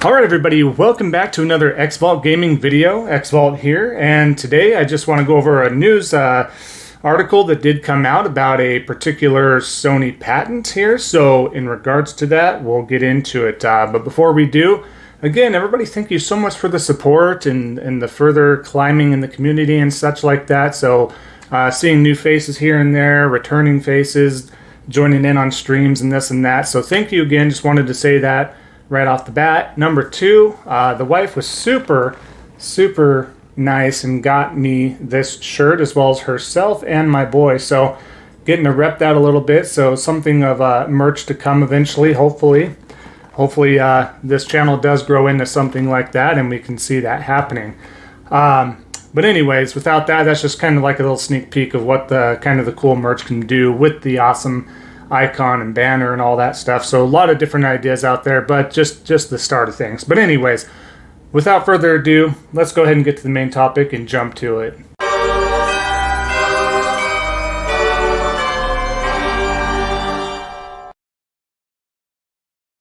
Alright everybody, welcome back to another Xvault gaming video. Xvault here, and today I just want to go over a news article that did come out about a particular Sony patent here. So in regards to that, we'll get into it. But before we do, again, everybody, thank you so much for the support and the further climbing in the community and such like that. So seeing new faces here and there, returning faces, joining in on streams and this and that. So thank you again, just wanted to say that right off the bat. Number two, the wife was super nice and got me this shirt as well as herself and my boy. So getting to rep that a little bit. So something of merch to come eventually, hopefully. Hopefully this channel does grow into something like that and we can see that happening. But anyways, without that, that's just kind of like a little sneak peek of what the kind of the cool merch can do with the awesome icon and banner and all that stuff. So a lot of different ideas out there, but just the start of things. But anyways, without further ado, let's go ahead and get to the main topic and jump to it.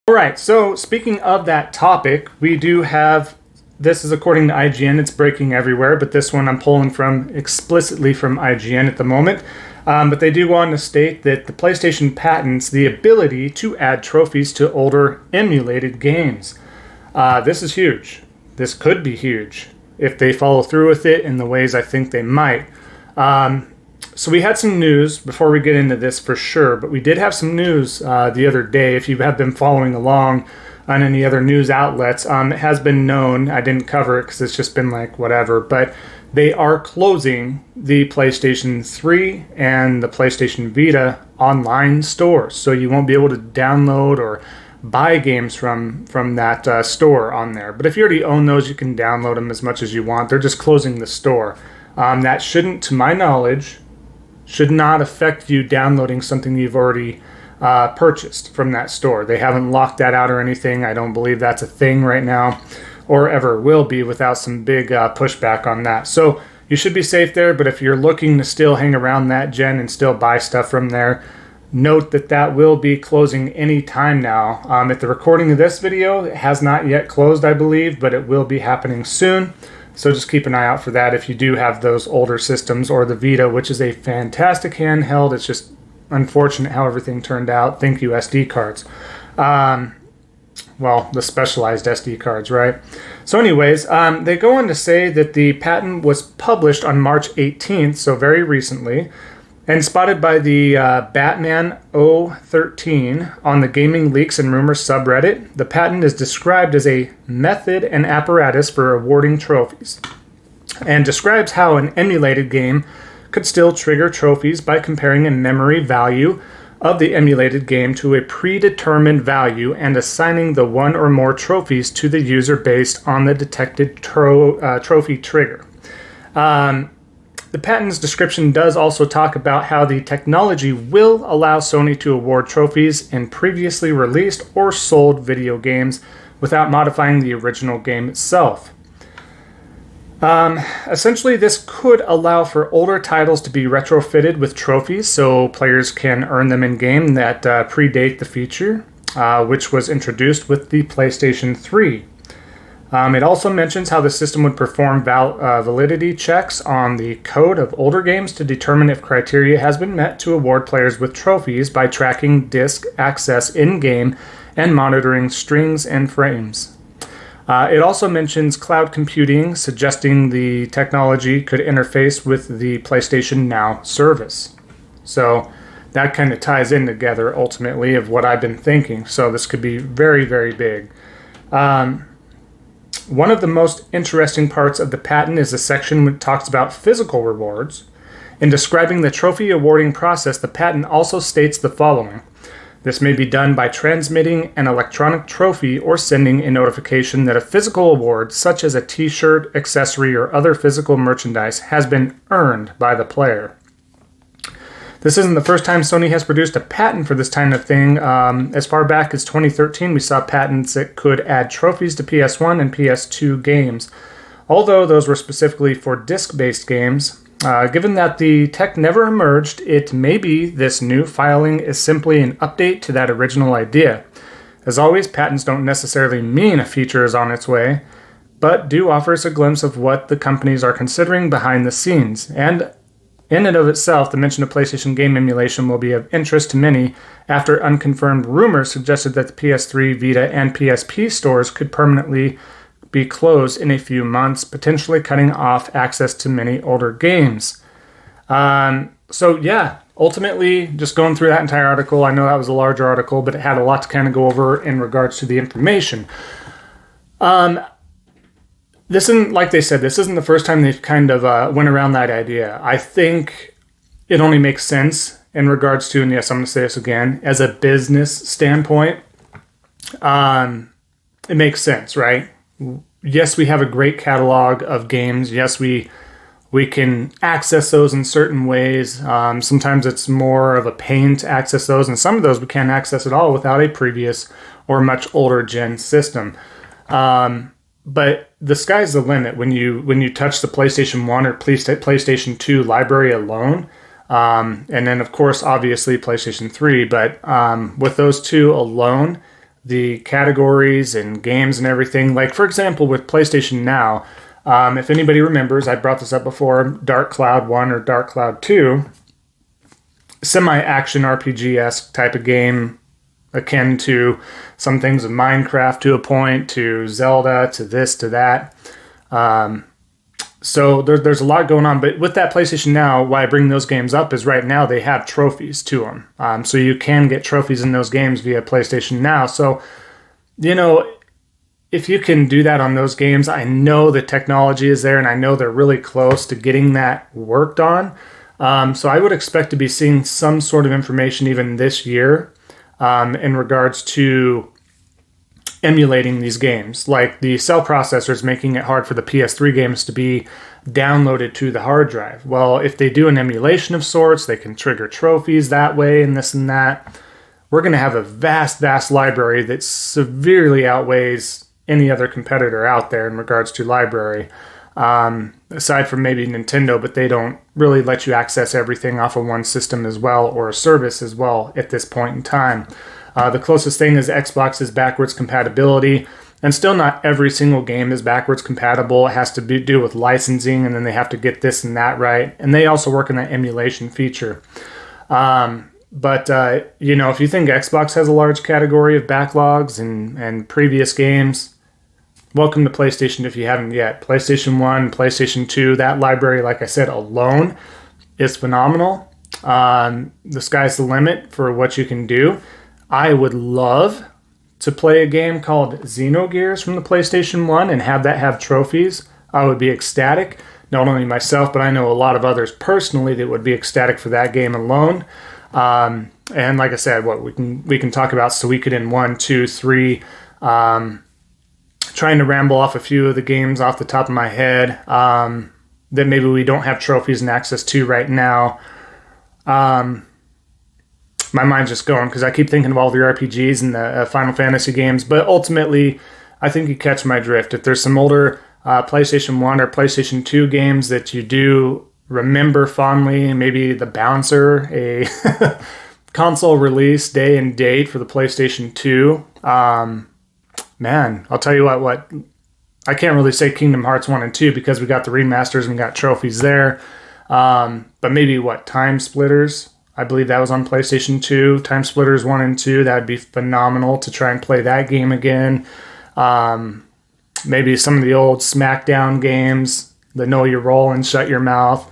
Alright, so speaking of that topic, we do have, this is according to IGN, it's breaking everywhere, but this one I'm pulling from explicitly from IGN at the moment. But they do want to state that the PlayStation patents the ability to add trophies to older emulated games. This is huge. This could be huge if they follow through with it in the ways I think they might. So we had some news before we get into this for sure, but we did have some news the other day. If you have been following along on any other news outlets, it has been known. I didn't cover it because it's just been like whatever, but they are closing the PlayStation 3 and the PlayStation Vita online stores. So you won't be able to download or buy games from that store on there. But if you already own those, you can download them as much as you want. They're just closing the store. That shouldn't, to my knowledge, should not affect you downloading something you've already purchased from that store. They haven't locked that out or anything. I don't believe that's a thing right now, or ever will be without some big pushback on that. So you should be safe there, but if you're looking to still hang around that gen and still buy stuff from there, note that that will be closing any time now. At the recording of this video, it has not yet closed, I believe, but it will be happening soon. So just keep an eye out for that if you do have those older systems, or the Vita, which is a fantastic handheld. It's just unfortunate how everything turned out. Thank you, SD cards. Well, the specialized SD cards, right? So anyways, they go on to say that the patent was published on March 18th, so very recently, and spotted by the Batman 013 on the Gaming Leaks and Rumors subreddit. The patent is described as a method and apparatus for awarding trophies, and describes how an emulated game could still trigger trophies by comparing a memory value of the emulated game to a predetermined value and assigning the one or more trophies to the user based on the detected trophy trigger. The patent's description does also talk about how the technology will allow Sony to award trophies in previously released or sold video games without modifying the original game itself. Essentially, this could allow for older titles to be retrofitted with trophies so players can earn them in-game that predate the feature, which was introduced with the PlayStation 3. It also mentions how the system would perform validity checks on the code of older games to determine if criteria has been met to award players with trophies by tracking disk access in-game and monitoring strings and frames. It also mentions cloud computing, suggesting the technology could interface with the PlayStation Now service. So that kind of ties in together ultimately of what I've been thinking. So this could be very, very big. One of the most interesting parts of the patent is a section that talks about physical rewards. In describing the trophy awarding process, the patent also states the following. This may be done by transmitting an electronic trophy or sending a notification that a physical award, such as a t-shirt, accessory, or other physical merchandise, has been earned by the player. This isn't the first time Sony has produced a patent for this kind of thing. As far back as 2013, we saw patents that could add trophies to PS1 and PS2 games. Although those were specifically for disc-based games, given that the tech never emerged, it may be this new filing is simply an update to that original idea. As always, patents don't necessarily mean a feature is on its way, but do offer us a glimpse of what the companies are considering behind the scenes. And in and of itself, the mention of PlayStation game emulation will be of interest to many after unconfirmed rumors suggested that the PS3, Vita, and PSP stores could permanently be closed in a few months, potentially cutting off access to many older games. So yeah, ultimately, just going through that entire article, I know that was a larger article, but it had a lot to kind of go over in regards to the information. This isn't, like they said, this isn't the first time they've kind of went around that idea. I think it only makes sense in regards to, and yes, I'm going to say this again, as a business standpoint, it makes sense, right? Yes, we have a great catalog of games. Yes, we can access those in certain ways. Sometimes it's more of a pain to access those, and some of those we can't access at all without a previous or much older gen system. But the sky's the limit when you touch the PlayStation 1 or PlayStation 2 library alone. And then, of course, obviously PlayStation 3. But with those two alone, the categories and games and everything, like, for example, with PlayStation Now, if anybody remembers, I brought this up before, Dark Cloud 1 or Dark Cloud 2, semi-action RPG-esque type of game, akin to some things of Minecraft to a point, to Zelda, to this, to that. So there's a lot going on. But with that PlayStation Now, why I bring those games up is right now they have trophies to them. So you can get trophies in those games via PlayStation Now. So, if you can do that on those games, I know the technology is there, and I know they're really close to getting that worked on. So I would expect to be seeing some sort of information even this year in regards to emulating these games, like the cell processors making it hard for the PS3 games to be downloaded to the hard drive. Well, if they do an emulation of sorts, they can trigger trophies that way and this and that. We're going to have a vast, vast library that severely outweighs any other competitor out there in regards to library, aside from maybe Nintendo, but they don't really let you access everything off of one system as well, or a service as well at this point in time. The closest thing is Xbox's backwards compatibility, and still not every single game is backwards compatible. It has to do with licensing, and then they have to get this and that right, and they also work on that emulation feature. But if you think Xbox has a large category of backlogs and previous games, welcome to PlayStation if you haven't yet. PlayStation 1, PlayStation 2, that library, like I said, alone is phenomenal. The sky's the limit for what you can do. I would love to play a game called Xenogears from the PlayStation 1 and have that have trophies. I would be ecstatic. Not only myself, but I know a lot of others personally that would be ecstatic for that game alone. And like I said, we can talk about Suikoden 1, 2, 3, trying to ramble off a few of the games off the top of my head that maybe we don't have trophies and access to right now. My mind's just going because I keep thinking of all the RPGs and the Final Fantasy games, but ultimately, I think you catch my drift. If there's some older PlayStation 1 or PlayStation 2 games that you do remember fondly, maybe The Bouncer, a console release day and date for the PlayStation 2, man, I'll tell you what, I can't really say Kingdom Hearts 1 and 2 because we got the remasters and we got trophies there. But maybe Time Splitters? I believe that was on PlayStation 2. Time Splitters 1 and 2, that would be phenomenal to try and play that game again. Maybe some of the old SmackDown games, the Know Your Role and Shut Your Mouth.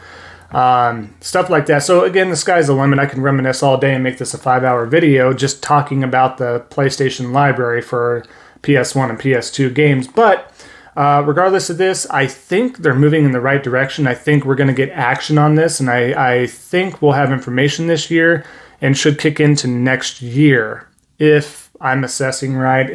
Stuff like that. So again, the sky's the limit. I can reminisce all day and make this a 5-hour video just talking about the PlayStation library for PS1 and PS2 games. But regardless of this, I think they're moving in the right direction. I think we're going to get action on this, and I think we'll have information this year and should kick into next year if I'm assessing right,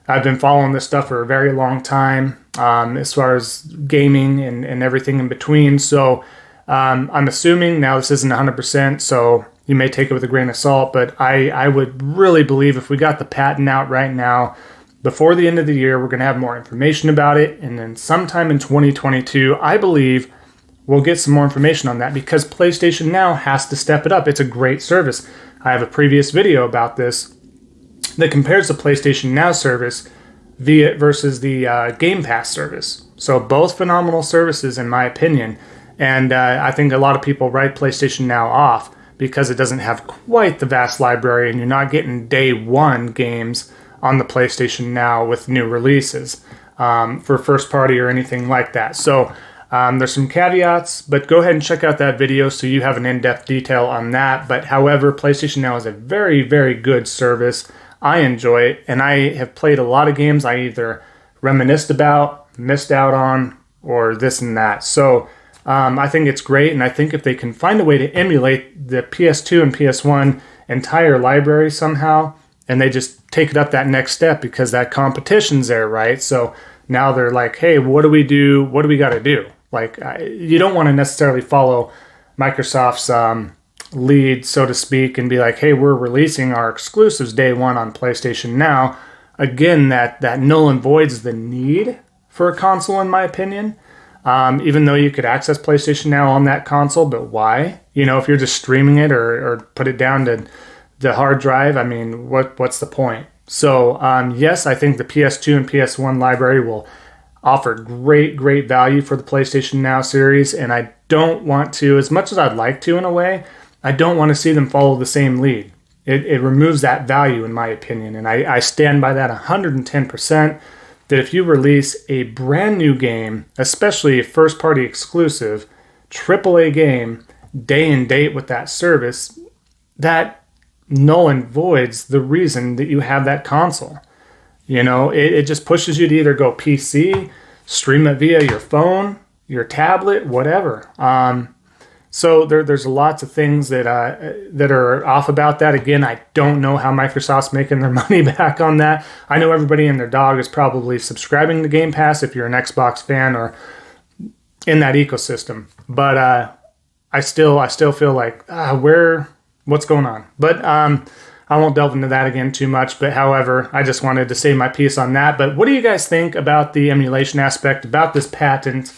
I've been following this stuff for a very long time as far as gaming and everything in between. So I'm assuming, now this isn't 100%, so you may take it with a grain of salt, but I would really believe if we got the patent out right now, before the end of the year, we're going to have more information about it. And then sometime in 2022, I believe we'll get some more information on that because PlayStation Now has to step it up. It's a great service. I have a previous video about this that compares the PlayStation Now service via versus the Game Pass service. So both phenomenal services in my opinion. And I think a lot of people write PlayStation Now off because it doesn't have quite the vast library and you're not getting day one games on the PlayStation Now with new releases for first party or anything like that. So there's some caveats, but go ahead and check out that video so you have an in-depth detail on that. But however, PlayStation Now is a very, very good service. I enjoy it, and I have played a lot of games I either reminisced about, missed out on, or this and that. So I think it's great, and I think if they can find a way to emulate the PS2 and PS1 entire library somehow, and they just take it up that next step because that competition's there, right? So now they're like, hey, what do we do? What do we got to do? Like, you don't want to necessarily follow Microsoft's lead, so to speak, and be like, hey, we're releasing our exclusives day one on PlayStation Now. Again, that null and voids the need for a console, in my opinion. Even though you could access PlayStation Now on that console, but why? You know, if you're just streaming it or put it down to the hard drive, I mean, what's the point? So, yes, I think the PS2 and PS1 library will offer great value for the PlayStation Now series, and I don't want to, as much as I'd like to in a way, I don't want to see them follow the same lead. It removes that value, in my opinion, and I stand by that 110%, that if you release a brand new game, especially a first-party exclusive, AAA game, day and date with that service, that null and voids the reason that you have that console. You know, it just pushes you to either go PC, stream it via your phone, your tablet, whatever. So there's lots of things that are off about that. Again, I don't know how Microsoft's making their money back on that. I know everybody and their dog is probably subscribing to Game Pass if you're an Xbox fan or in that ecosystem. But I still feel like what's going on? But I won't delve into that again too much. But however, I just wanted to say my piece on that. But what do you guys think about the emulation aspect, about this patent?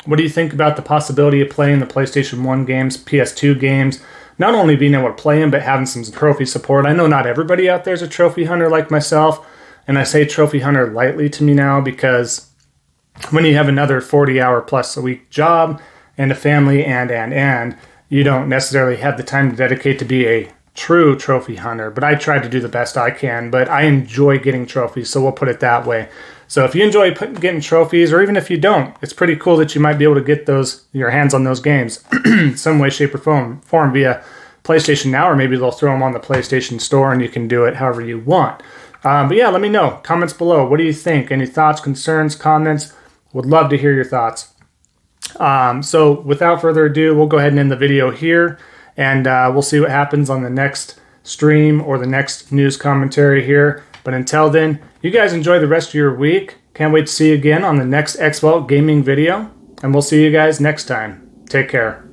What do you think about the possibility of playing the PlayStation 1 games, PS2 games, not only being able to play them, but having some trophy support? I know not everybody out there is a trophy hunter like myself, and I say trophy hunter lightly to me now because when you have another 40-hour plus a week job and a family and you don't necessarily have the time to dedicate to be a true trophy hunter, but I try to do the best I can, but I enjoy getting trophies, so we'll put it that way. So if you enjoy getting trophies, or even if you don't, it's pretty cool that you might be able to get your hands on those games some way, shape, or form via PlayStation Now, or maybe they'll throw them on the PlayStation Store and you can do it however you want. But yeah, let me know. Comments below. What do you think? Any thoughts, concerns, comments? Would love to hear your thoughts. So without further ado, we'll go ahead and end the video here, and we'll see what happens on the next stream or the next news commentary here. But until then, you guys enjoy the rest of your week. Can't wait to see you again on the next Xvault gaming video. And we'll see you guys next time. Take care.